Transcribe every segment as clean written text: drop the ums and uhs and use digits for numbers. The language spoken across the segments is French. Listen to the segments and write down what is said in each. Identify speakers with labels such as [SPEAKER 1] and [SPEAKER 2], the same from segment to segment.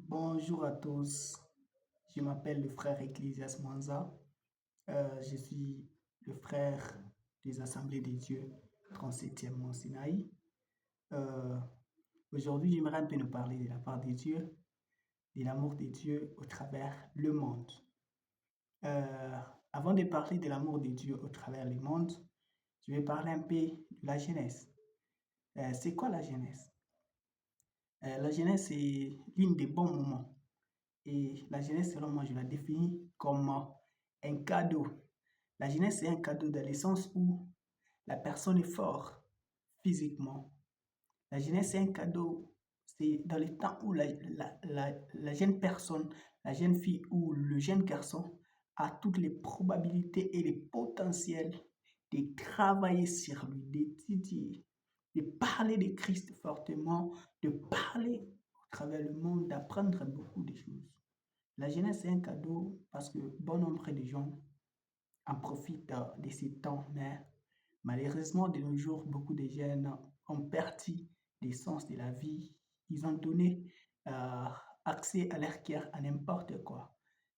[SPEAKER 1] Bonjour à tous, je m'appelle le frère Ecclésias Mwanza. Je suis le frère des Assemblées des Dieux, 37e Mont Sinaï. Euh, Aujourd'hui, j'aimerais un peu nous parler de la part des dieux, de l'amour des dieux au travers le monde. Euh, Avant de parler de l'amour des dieux au travers le monde, je vais parler un peu de la Genèse. C'est quoi la Genèse? La Genèse, c'est l'une des bons moments. Et la jeunesse, selon moi, je la définis comme un cadeau. La jeunesse, c'est un cadeau dans le sens où la personne est forte physiquement. La jeunesse, c'est un cadeau. C'est dans le temps où la jeune personne, la jeune fille ou le jeune garçon a toutes les probabilités et les potentiels de travailler sur lui, d'étudier, de parler de Christ fortement, de parler au travers le monde, d'apprendre beaucoup de choses. La jeunesse, c'est un cadeau parce que bon nombre de gens en profitent de ces temps, mais malheureusement, de nos jours, beaucoup de jeunes ont perdu le sens de la vie. Ils ont donné euh, accès à leur cœur à n'importe quoi.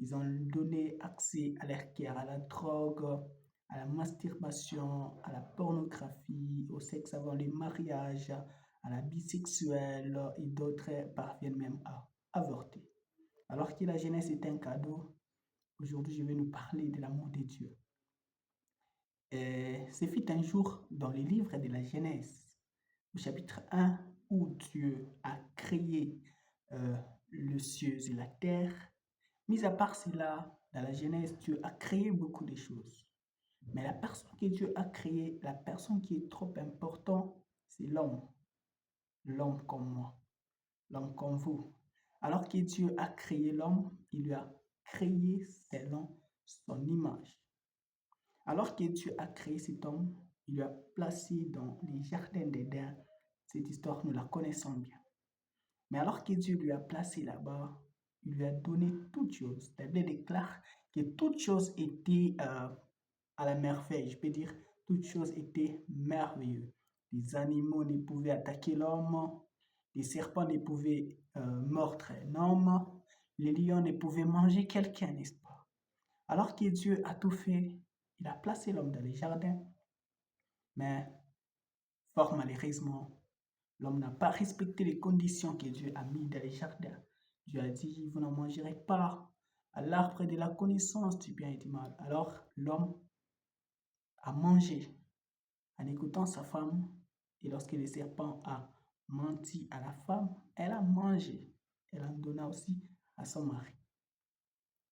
[SPEAKER 1] Ils ont donné accès à leur cœur à la drogue, à la masturbation, à la pornographie, au sexe avant le mariage, à la bisexuelle et d'autres parviennent même à avorter. Alors que la jeunesse est un cadeau, aujourd'hui je vais nous parler de l'amour de Dieu. Ce fut un jour dans le livre de la Genèse, au chapitre 1, où Dieu a créé euh, le ciel et la terre. Mis à part cela, dans la Genèse, Dieu a créé beaucoup de choses. Mais la personne que Dieu a créée, la personne qui est trop importante, c'est l'homme. L'homme comme moi, l'homme comme vous. Alors que Dieu a créé l'homme, il lui a créé selon son image. Alors que Dieu a créé cet homme, il lui a placé dans les jardins d'Éden. Cette histoire, nous la connaissons bien. Mais alors que Dieu lui a placé là-bas, il lui a donné toutes choses. La Bible déclare que toutes choses étaient à la merveille. Je peux dire, toutes choses étaient merveilleuses. Les animaux ne pouvaient attaquer l'homme, les serpents ne pouvaient mordre un homme, les lions ne pouvaient manger quelqu'un, n'est-ce pas? Alors que Dieu a tout fait, il a placé l'homme dans les jardins, mais fort malheureusement, l'homme n'a pas respecté les conditions que Dieu a mises dans les jardins. Dieu a dit, vous n'en mangerez pas à l'arbre de la connaissance du bien et du mal. Alors l'homme a mangé en écoutant sa femme, et lorsque le serpent a menti à la femme, elle a mangé. Elle en donna aussi à son mari.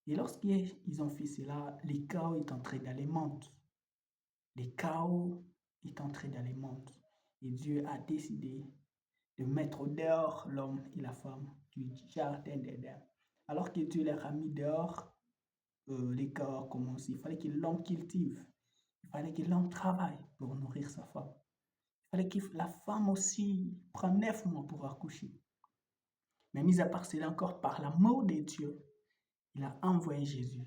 [SPEAKER 1] Et lorsqu'ils ont fait cela, le chaos est entré dans les mondes. Le chaos est entré dans les mondes. Et Dieu a décidé de mettre dehors l'homme et la femme du jardin d'Éden. Alors que Dieu les a mis dehors, les chaos a commencé. Il fallait que l'homme cultive. Il fallait que l'homme travaille pour nourrir sa femme. Il fallait que la femme aussi prenne 9 mois pour accoucher. Mais mis à part cela encore, par l'amour de Dieu, il a envoyé Jésus.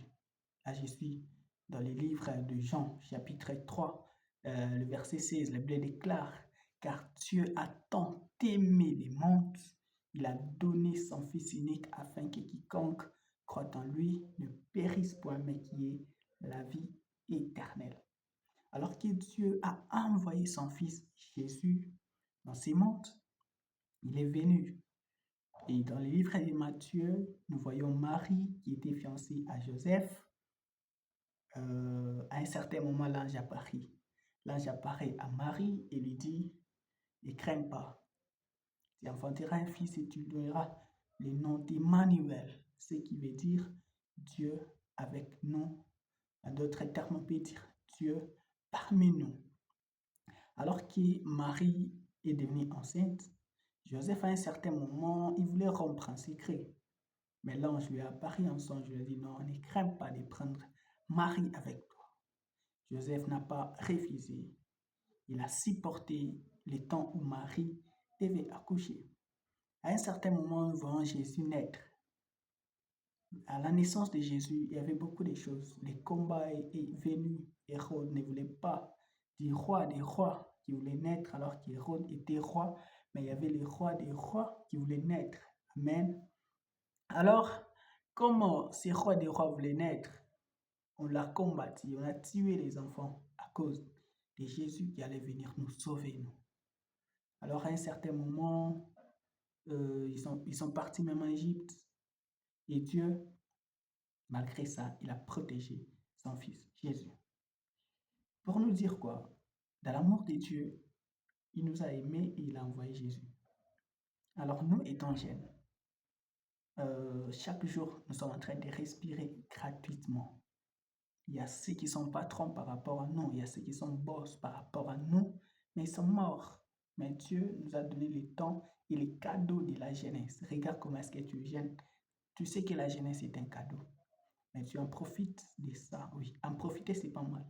[SPEAKER 1] Là, je suis dans le livre de Jean, chapitre 3, le verset 16. La Bible déclare, car Dieu a tant aimé les mondes, il a donné son Fils unique afin que quiconque croit en lui ne périsse point, mais qui ait la vie éternelle. Alors que Dieu a envoyé son Fils Jésus dans ces mondes, il est venu. Et dans le livre de Matthieu, nous voyons Marie qui était fiancée à Joseph. À un certain moment, l'ange apparaît. L'ange apparaît à Marie et lui dit, ne crains pas, tu enfanteras un fils et tu lui donneras le nom d'Emmanuel, ce qui veut dire Dieu avec nous. En d'autres termes, on peut dire Dieu parmi nous. Alors que Marie est devenue enceinte, Joseph, à un certain moment, il voulait rompre en secret. Mais l'ange lui a apparu en songe, il lui a dit, non, ne crains pas de prendre Marie avec toi. Joseph n'a pas refusé. Il a supporté le temps où Marie devait accoucher. À un certain moment, nous voyons Jésus naître. À la naissance de Jésus, il y avait beaucoup de choses. Les combats est venu. Hérode ne voulait pas du roi des rois qui voulait naître alors qu'Hérode était roi, mais il y avait les rois des rois qui voulaient naître. Amen. Alors, comme ces rois des rois voulaient naître, on l'a combattu, on a tué les enfants à cause de Jésus qui allait venir nous sauver, nous. Alors, à un certain moment, ils sont partis même en Égypte. Et Dieu, malgré ça, il a protégé son fils, Jésus. Pour nous dire quoi? Dans l'amour de Dieu, il nous a aimés et il a envoyé Jésus. Alors, nous étant jeunes, chaque jour, nous sommes en train de respirer gratuitement. Il y a ceux qui sont patrons par rapport à nous, il y a ceux qui sont boss par rapport à nous, mais ils sont morts. Mais Dieu nous a donné le temps et les cadeaux de la jeunesse. Regarde comment est-ce que tu es jeune. Tu sais que la jeunesse est un cadeau. Mais tu en profites de ça, oui. En profiter, c'est pas mal.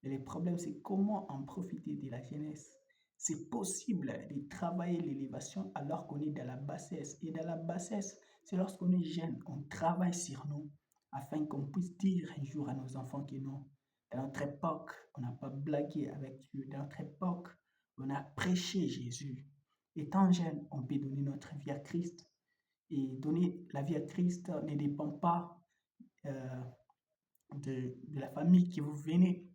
[SPEAKER 1] Mais le problème, c'est comment en profiter de la jeunesse. C'est possible de travailler l'élévation alors qu'on est dans la bassesse. Et dans la bassesse, c'est lorsqu'on est jeune, on travaille sur nous afin qu'on puisse dire un jour à nos enfants que non. Dans notre époque, on n'a pas blagué avec Dieu. Dans notre époque, on a prêché Jésus. Étant jeune, on peut donner notre vie à Christ. Et donner la vie à Christ ne dépend pas euh, de la famille que vous venez.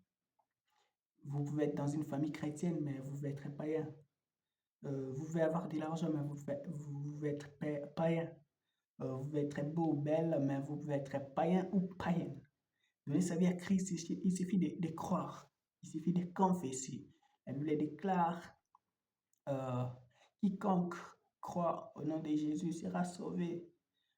[SPEAKER 1] Vous pouvez être dans une famille chrétienne, mais vous pouvez être païen. Vous pouvez avoir de l'argent, mais vous pouvez être païen. Vous pouvez être beau ou belle, mais vous pouvez être païen ou païenne. Donner sa vie à Christ, il suffit de croire. Il suffit de confesser. La Bible déclare euh, quiconque croit au nom de Jésus sera sauvé.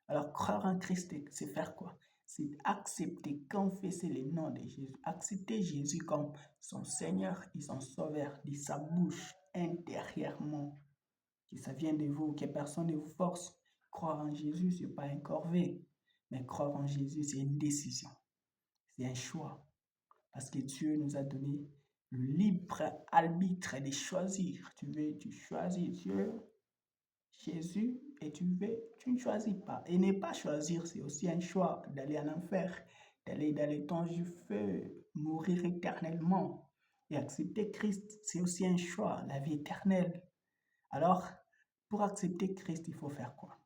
[SPEAKER 1] Alors, croire en Christ, c'est faire quoi? C'est accepter, confesser le nom de Jésus, accepter Jésus comme son Seigneur et son Sauveur de sa bouche intérieurement. Que ça vient de vous, que personne ne vous force. Croire en Jésus, ce n'est pas un corvée, mais croire en Jésus, c'est une décision, c'est un choix. Parce que Dieu nous a donné le libre arbitre de choisir. Tu veux, tu choisis Dieu, Jésus, et tu ne choisis pas. Et ne pas choisir, c'est aussi un choix d'aller en enfer, d'aller dans les temps du feu, mourir éternellement. Et accepter Christ, c'est aussi un choix, la vie éternelle. Alors, pour accepter Christ, il faut faire quoi?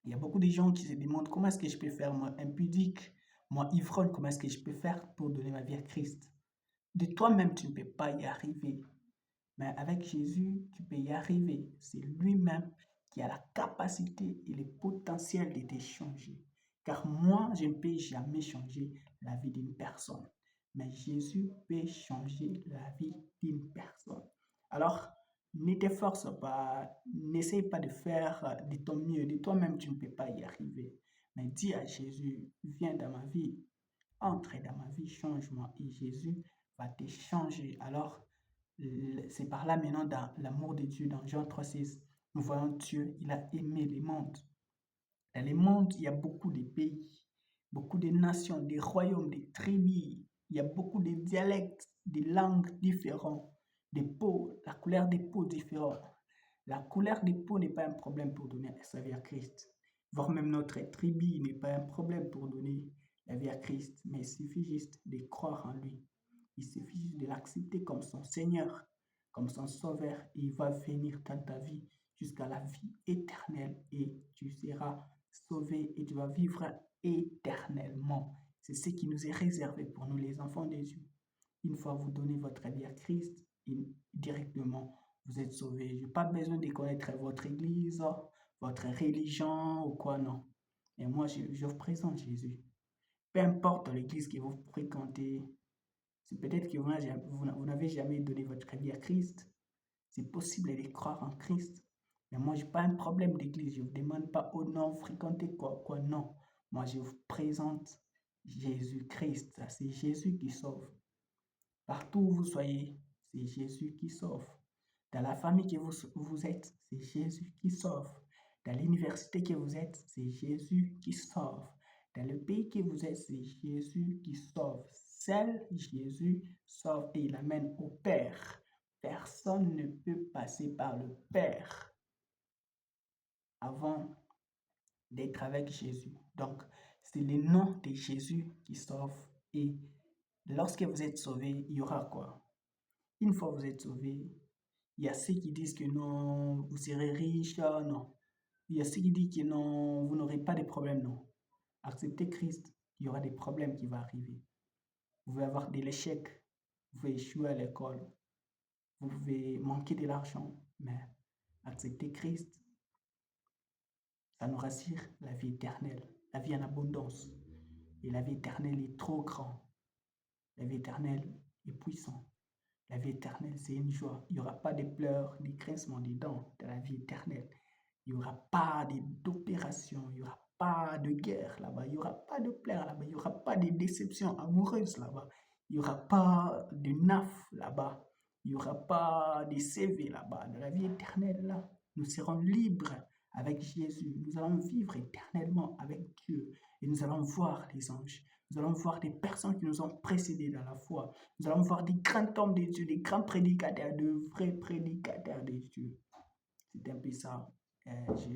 [SPEAKER 1] Il y a beaucoup de gens qui se demandent comment est-ce que je peux faire, moi, impudique, moi, ivrogne, comment est-ce que je peux faire pour donner ma vie à Christ? De toi-même, tu ne peux pas y arriver. Mais avec Jésus, tu peux y arriver. C'est lui-même qui a la capacité et le potentiel de te changer. Car moi, je ne peux jamais changer la vie d'une personne. Mais Jésus peut changer la vie d'une personne. Alors, ne t'efforce pas, n'essaye pas de faire de ton mieux. De toi-même, tu ne peux pas y arriver. Mais dis à Jésus, viens dans ma vie, entre dans ma vie, change-moi. Et Jésus va te changer. Alors, c'est par là maintenant dans l'amour de Dieu, dans Jean 3,16, nous voyons Dieu, il a aimé les mondes. Dans les mondes, il y a beaucoup de pays, beaucoup de nations, des royaumes, des tribus. Il y a beaucoup de dialectes, de langues différentes, des peaux, la couleur des peaux différente. La couleur des peaux n'est pas un problème pour donner sa vie à Christ. Voire même notre tribu n'est pas un problème pour donner la vie à Christ. Mais il suffit juste de croire en lui. Il suffit juste de l'accepter comme son Seigneur, comme son Sauveur. Et il va venir dans ta vie jusqu'à la vie éternelle. Et tu seras sauvé et tu vas vivre éternellement. C'est ce qui nous est réservé pour nous, les enfants de Dieu. Une fois vous donnez votre vie à Christ, directement, vous êtes sauvé. Je n'ai pas besoin de connaître votre église, votre religion ou quoi, non. Et moi, je vous présente Jésus. Peu importe l'église que vous fréquentez, c'est peut-être que vous n'avez jamais donné votre vie à Christ. C'est possible de croire en Christ. Mais moi, je n'ai pas un problème d'église. Je ne vous demande pas, oh non, vous fréquentez quoi, non. Moi, je vous présente Jésus-Christ. C'est Jésus qui sauve. Partout où vous soyez, c'est Jésus qui sauve. Dans la famille que vous êtes, c'est Jésus qui sauve. Dans l'université que vous êtes, c'est Jésus qui sauve. Dans le pays que vous êtes, c'est Jésus qui sauve. Seul Jésus sauve et il amène au Père. Personne ne peut passer par le Père avant d'être avec Jésus. Donc, c'est le nom de Jésus qui sauve. Et lorsque vous êtes sauvé, il y aura quoi? Une fois vous êtes sauvé, il y a ceux qui disent que non, vous serez riche, non. Il y a ceux qui disent que non, vous n'aurez pas de problème, non. Acceptez Christ, il y aura des problèmes qui vont arriver. Vous pouvez avoir de l'échec, vous pouvez échouer à l'école, vous pouvez manquer de l'argent, mais accepter Christ, ça nous rassure la vie éternelle, la vie en abondance. Et la vie éternelle est trop grande. La vie éternelle est puissante. La vie éternelle, c'est une joie. Il n'y aura pas de pleurs, de grincements des dents dans la vie éternelle. Il n'y aura pas d'opération, il n'y aura pas de guerre là-bas, il n'y aura pas de pleurs là-bas, il n'y aura pas de déception amoureuse là-bas, il n'y aura pas de naf là-bas, il n'y aura pas de CV là-bas. Dans la vie éternelle, là, nous serons libres avec Jésus. Nous allons vivre éternellement avec Dieu et nous allons voir les anges. Nous allons voir des personnes qui nous ont précédés dans la foi. Nous allons voir des grands hommes de Dieu, des grands prédicateurs, de vrais prédicateurs de Dieu. C'est un peu ça. Je